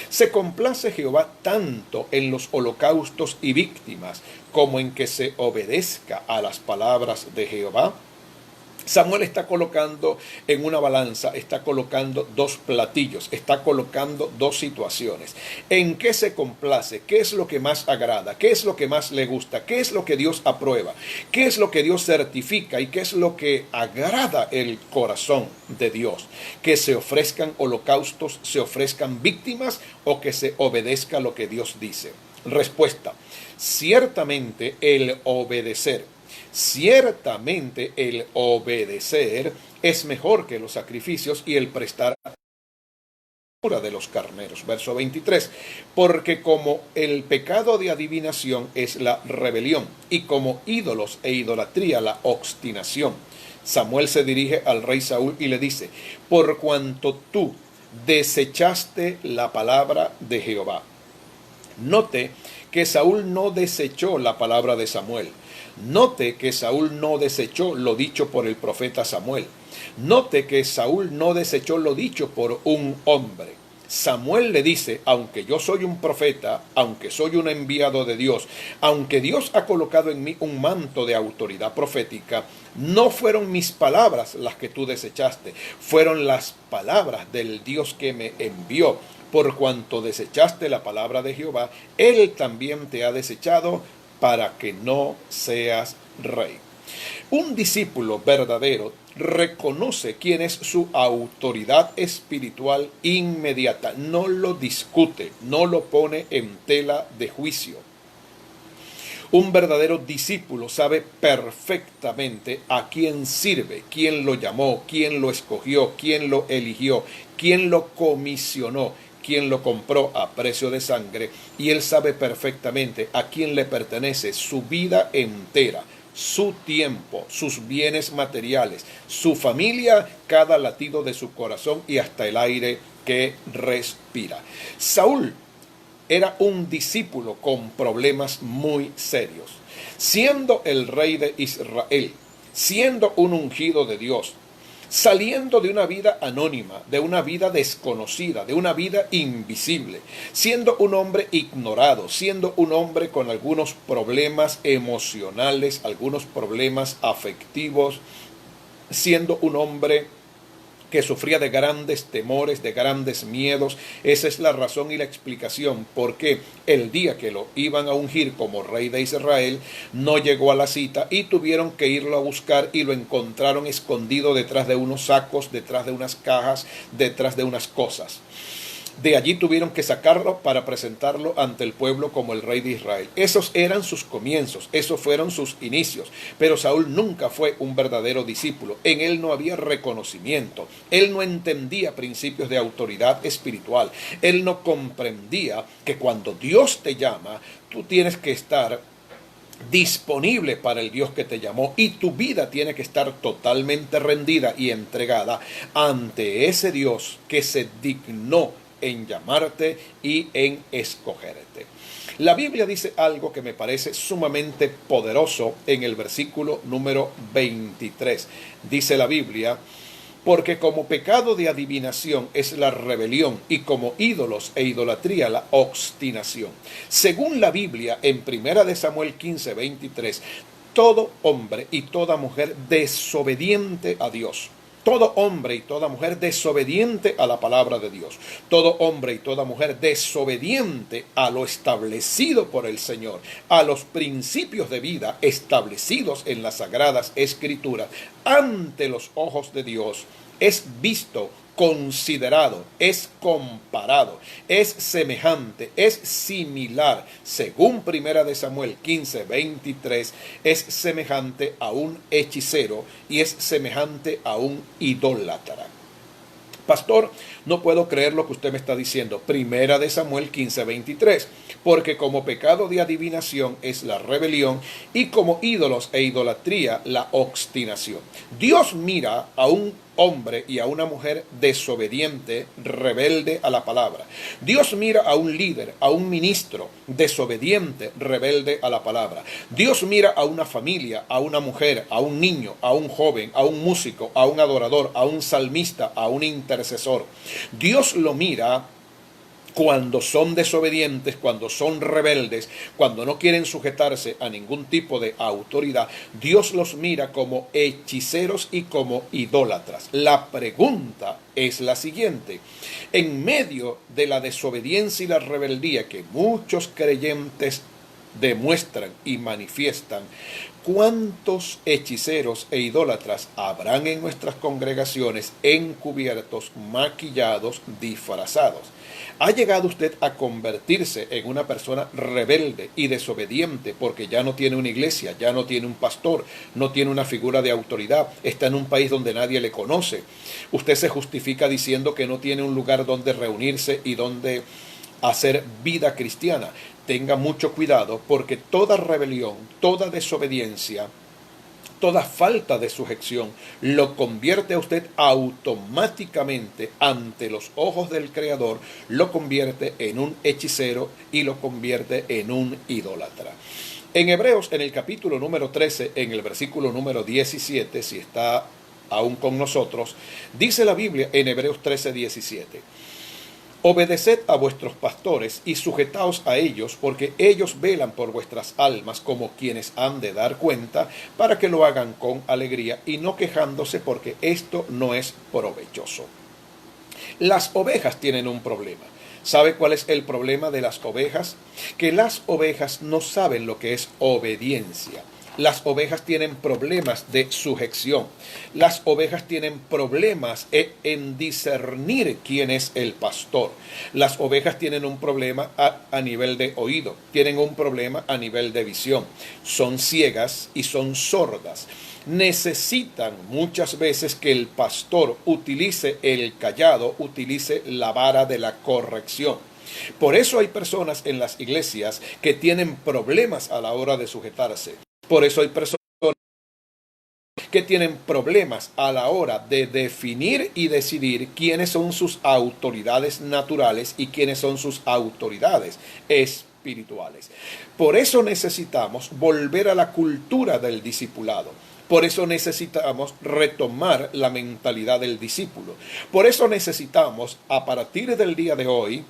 se complace Jehová tanto en los holocaustos y víctimas como en que se obedezca a las palabras de Jehová. Samuel está colocando en una balanza, está colocando dos platillos, está colocando dos situaciones. ¿En qué se complace? ¿Qué es lo que más agrada? ¿Qué es lo que más le gusta? ¿Qué es lo que Dios aprueba? ¿Qué es lo que Dios certifica? ¿Y qué es lo que agrada el corazón de Dios? ¿Que se ofrezcan holocaustos, se ofrezcan víctimas o que se obedezca lo que Dios dice? Respuesta: ciertamente el obedecer. Ciertamente el obedecer es mejor que los sacrificios y el prestar de los carneros. Verso 23. Porque como el pecado de adivinación es la rebelión y como ídolos e idolatría la obstinación. Samuel se dirige al rey Saúl y le dice: por cuanto tú desechaste la palabra de Jehová. Note que Saúl no desechó la palabra de Samuel. Note que Saúl no desechó lo dicho por el profeta Samuel. Note que Saúl no desechó lo dicho por un hombre. Samuel le dice, aunque yo soy un profeta, aunque soy un enviado de Dios, aunque Dios ha colocado en mí un manto de autoridad profética, no fueron mis palabras las que tú desechaste, fueron las palabras del Dios que me envió. Por cuanto desechaste la palabra de Jehová, Él también te ha desechado para que no seas rey. Un discípulo verdadero reconoce quién es su autoridad espiritual inmediata, no lo discute, no lo pone en tela de juicio. Un verdadero discípulo sabe perfectamente a quién sirve, quién lo llamó, quién lo escogió, quién lo eligió, quién lo comisionó, quién lo compró a precio de sangre, y él sabe perfectamente a quién le pertenece su vida entera, su tiempo, sus bienes materiales, su familia, cada latido de su corazón y hasta el aire que respira. Saúl era un discípulo con problemas muy serios. Siendo el rey de Israel, siendo un ungido de Dios, saliendo de una vida anónima, de una vida desconocida, de una vida invisible, siendo un hombre ignorado, siendo un hombre con algunos problemas emocionales, algunos problemas afectivos, siendo un hombre que sufría de grandes temores, de grandes miedos. Esa es la razón y la explicación por qué el día que lo iban a ungir como rey de Israel, no llegó a la cita y tuvieron que irlo a buscar y lo encontraron escondido detrás de unos sacos, detrás de unas cajas, detrás de unas cosas. De allí tuvieron que sacarlo para presentarlo ante el pueblo como el rey de Israel. Esos eran sus comienzos, esos fueron sus inicios. Pero Saúl nunca fue un verdadero discípulo. En él no había reconocimiento. Él no entendía principios de autoridad espiritual. Él no comprendía que cuando Dios te llama, tú tienes que estar disponible para el Dios que te llamó, y tu vida tiene que estar totalmente rendida y entregada ante ese Dios que se dignó en llamarte y en escogerte. La Biblia dice algo que me parece sumamente poderoso en el versículo número 23. Dice la Biblia: porque como pecado de adivinación es la rebelión, y como ídolos e idolatría la obstinación. Según la Biblia, en 1 Samuel 15, 23, todo hombre y toda mujer desobediente a Dios, todo hombre y toda mujer desobediente a la palabra de Dios, todo hombre y toda mujer desobediente a lo establecido por el Señor, a los principios de vida establecidos en las Sagradas Escrituras, ante los ojos de Dios, es visto, considerado, es comparado, es semejante, es similar, según 1 Samuel 15, 23, es semejante a un hechicero y es semejante a un idólatra. Pastor, no puedo creer lo que usted me está diciendo. 1 Samuel 15, 23. Porque como pecado de adivinación es la rebelión, y como ídolos e idolatría la obstinación. Dios mira a un hombre y a una mujer desobediente, rebelde a la palabra. Dios mira a un líder, a un ministro desobediente, rebelde a la palabra. Dios mira a una familia, a una mujer, a un niño, a un joven, a un músico, a un adorador, a un salmista, a un intercesor. Dios lo mira cuando son desobedientes, cuando son rebeldes, cuando no quieren sujetarse a ningún tipo de autoridad. Dios los mira como hechiceros y como idólatras. La pregunta es la siguiente: en medio de la desobediencia y la rebeldía que muchos creyentes demuestran y manifiestan, ¿cuántos hechiceros e idólatras habrán en nuestras congregaciones encubiertos, maquillados, disfrazados? ¿Ha llegado usted a convertirse en una persona rebelde y desobediente porque ya no tiene una iglesia, ya no tiene un pastor, no tiene una figura de autoridad, está en un país donde nadie le conoce? Usted se justifica diciendo que no tiene un lugar donde reunirse y donde hacer vida cristiana. Tenga mucho cuidado, porque toda rebelión, toda desobediencia, toda falta de sujeción lo convierte a usted automáticamente ante los ojos del Creador, lo convierte en un hechicero y lo convierte en un idólatra. En Hebreos, en el capítulo número 13, en el versículo número 17, si está aún con nosotros, dice la Biblia en Hebreos 13, 17: Obedeced a vuestros pastores y sujetaos a ellos, porque ellos velan por vuestras almas como quienes han de dar cuenta, para que lo hagan con alegría y no quejándose, porque esto no es provechoso. Las ovejas tienen un problema. ¿Sabe cuál es el problema de las ovejas? Que las ovejas no saben lo que es obediencia. Las ovejas tienen problemas de sujeción. Las ovejas tienen problemas en discernir quién es el pastor. Las ovejas tienen un problema a nivel de oído. Tienen un problema a nivel de visión. Son ciegas y son sordas. Necesitan muchas veces que el pastor utilice el cayado, utilice la vara de la corrección. Por eso hay personas en las iglesias que tienen problemas a la hora de sujetarse. Por eso hay personas que tienen problemas a la hora de definir y decidir quiénes son sus autoridades naturales y quiénes son sus autoridades espirituales. Por eso necesitamos volver a la cultura del discipulado. Por eso necesitamos retomar la mentalidad del discípulo. Por eso necesitamos, a partir del día de hoy,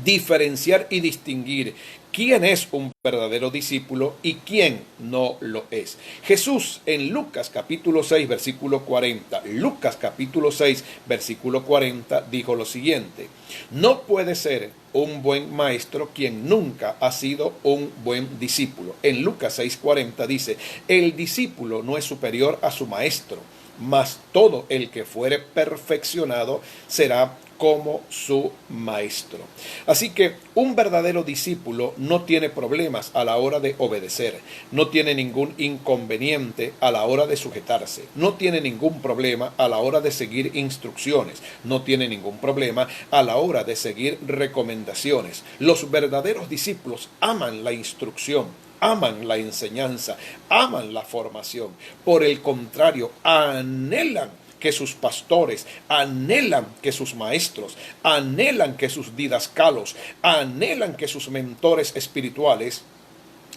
diferenciar y distinguir quién es un verdadero discípulo y quién no lo es. Jesús en Lucas capítulo 6 versículo 40, Lucas capítulo 6 versículo 40 dijo lo siguiente: no puede ser un buen maestro quien nunca ha sido un buen discípulo. En Lucas 6:40 dice: el discípulo no es superior a su maestro, mas todo el que fuere perfeccionado será como su maestro. Así que un verdadero discípulo no tiene problemas a la hora de obedecer, no tiene ningún inconveniente a la hora de sujetarse, no tiene ningún problema a la hora de seguir instrucciones, no tiene ningún problema a la hora de seguir recomendaciones. Los verdaderos discípulos aman la instrucción, aman la enseñanza, aman la formación. Por el contrario, anhelan que sus pastores, anhelan que sus maestros, anhelan que sus didascalos, anhelan que sus mentores espirituales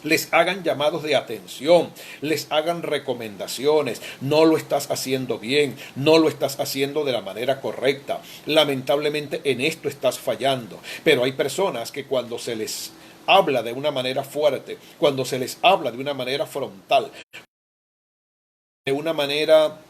les hagan llamados de atención, les hagan recomendaciones. No lo estás haciendo bien, no lo estás haciendo de la manera correcta. Lamentablemente en esto estás fallando. Pero hay personas que cuando se les habla de una manera fuerte, cuando se les habla de una manera frontal, de una manera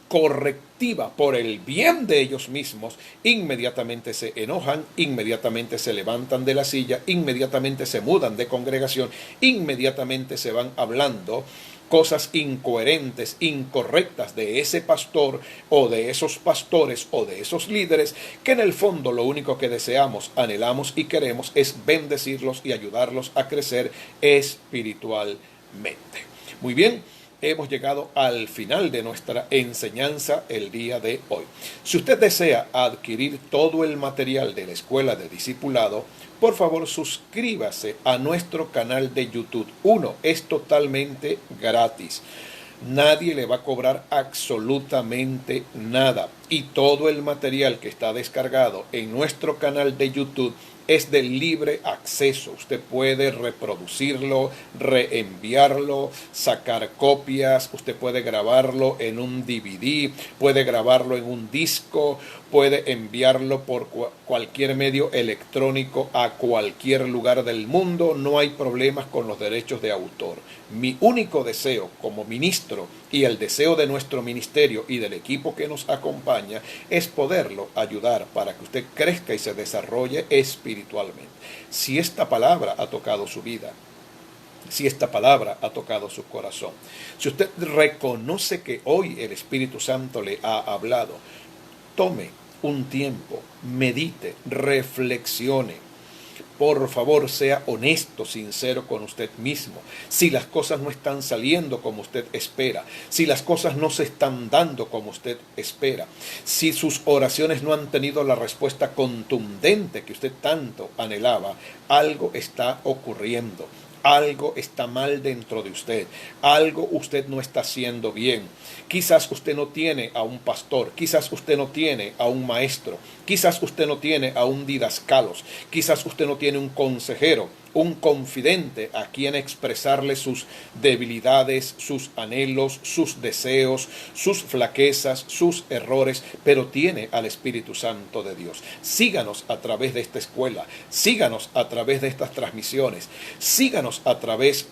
correctiva por el bien de ellos mismos, inmediatamente se enojan, inmediatamente se levantan de la silla, inmediatamente se mudan de congregación, inmediatamente se van hablando cosas incoherentes, incorrectas de ese pastor o de esos pastores o de esos líderes, que en el fondo lo único que deseamos, anhelamos y queremos es bendecirlos y ayudarlos a crecer espiritualmente. Muy bien. Hemos llegado al final de nuestra enseñanza el día de hoy. Si usted desea adquirir todo el material de la Escuela de Discipulado, por favor suscríbase a nuestro canal de YouTube. Es totalmente gratis. Nadie le va a cobrar absolutamente nada. Y todo el material que está descargado en nuestro canal de YouTube es de libre acceso. Usted puede reproducirlo, reenviarlo, sacar copias, usted puede grabarlo en un DVD, puede grabarlo en un disco, puede enviarlo por cualquier medio electrónico a cualquier lugar del mundo. No hay problemas con los derechos de autor. Mi único deseo como ministro y el deseo de nuestro ministerio y del equipo que nos acompaña es poderlo ayudar para que usted crezca y se desarrolle espiritualmente. Si esta palabra ha tocado su vida, si esta palabra ha tocado su corazón, si usted reconoce que hoy el Espíritu Santo le ha hablado, tome un tiempo, medite, reflexione. Por favor, sea honesto, sincero con usted mismo. Si las cosas no están saliendo como usted espera, si las cosas no se están dando como usted espera, si sus oraciones no han tenido la respuesta contundente que usted tanto anhelaba, algo está ocurriendo. Algo está mal dentro de usted, algo usted no está haciendo bien. Quizás usted no tiene a un pastor, quizás usted no tiene a un maestro, quizás usted no tiene a un didascalos, quizás usted no tiene un consejero un confidente a quien expresarle sus debilidades, sus anhelos, sus deseos, sus flaquezas, sus errores, pero tiene al Espíritu Santo de Dios. Síganos a través de esta escuela, síganos a través de estas transmisiones, síganos a través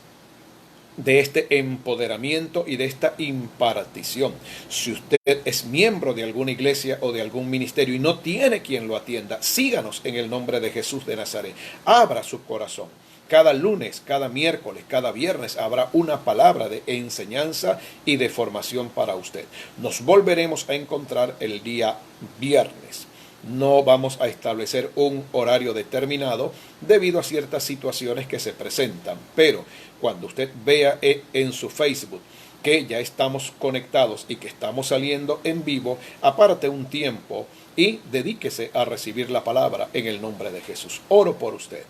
de este empoderamiento y de esta impartición. Si usted es miembro de alguna iglesia o de algún ministerio y no tiene quien lo atienda, síganos en el nombre de Jesús de Nazaret. Abra su corazón. Cada lunes, cada miércoles, cada viernes habrá una palabra de enseñanza y de formación para usted. Nos volveremos a encontrar el día viernes. No vamos a establecer un horario determinado debido a ciertas situaciones que se presentan, pero cuando usted vea en su Facebook que ya estamos conectados y que estamos saliendo en vivo, aparte un tiempo y dedíquese a recibir la palabra en el nombre de Jesús. Oro por usted.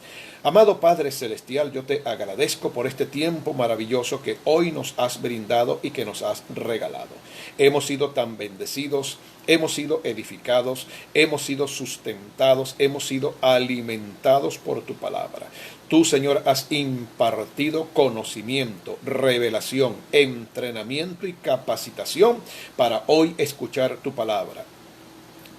Amado Padre Celestial, yo te agradezco por este tiempo maravilloso que hoy nos has brindado y que nos has regalado. Hemos sido tan bendecidos, hemos sido edificados, hemos sido sustentados, hemos sido alimentados por tu palabra. Tú, Señor, has impartido conocimiento, revelación, entrenamiento y capacitación para hoy escuchar tu palabra,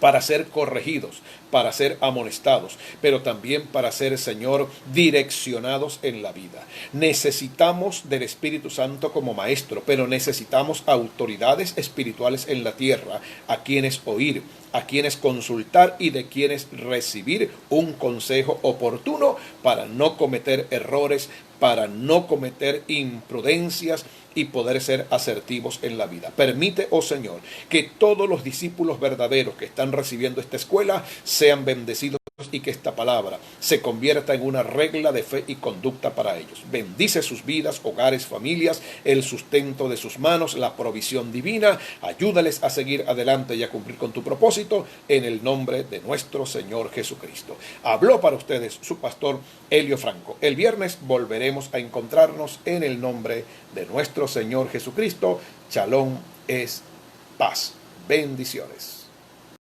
para ser corregidos, para ser amonestados, pero también para ser, Señor, direccionados en la vida. Necesitamos del Espíritu Santo como maestro, pero necesitamos autoridades espirituales en la tierra a quienes oír, a quienes consultar y de quienes recibir un consejo oportuno para no cometer errores, para no cometer imprudencias y poder ser asertivos en la vida. Permite, oh Señor, que todos los discípulos verdaderos que están recibiendo esta escuela sean bendecidos y que esta palabra se convierta en una regla de fe y conducta para ellos. Bendice sus vidas, hogares, familias, el sustento de sus manos, la provisión divina. Ayúdales a seguir adelante y a cumplir con tu propósito en el nombre de nuestro Señor Jesucristo. Habló para ustedes su pastor Elio Franco. El viernes volveremos a encontrarnos en el nombre de nuestro Señor Jesucristo. Shalom es paz. Bendiciones.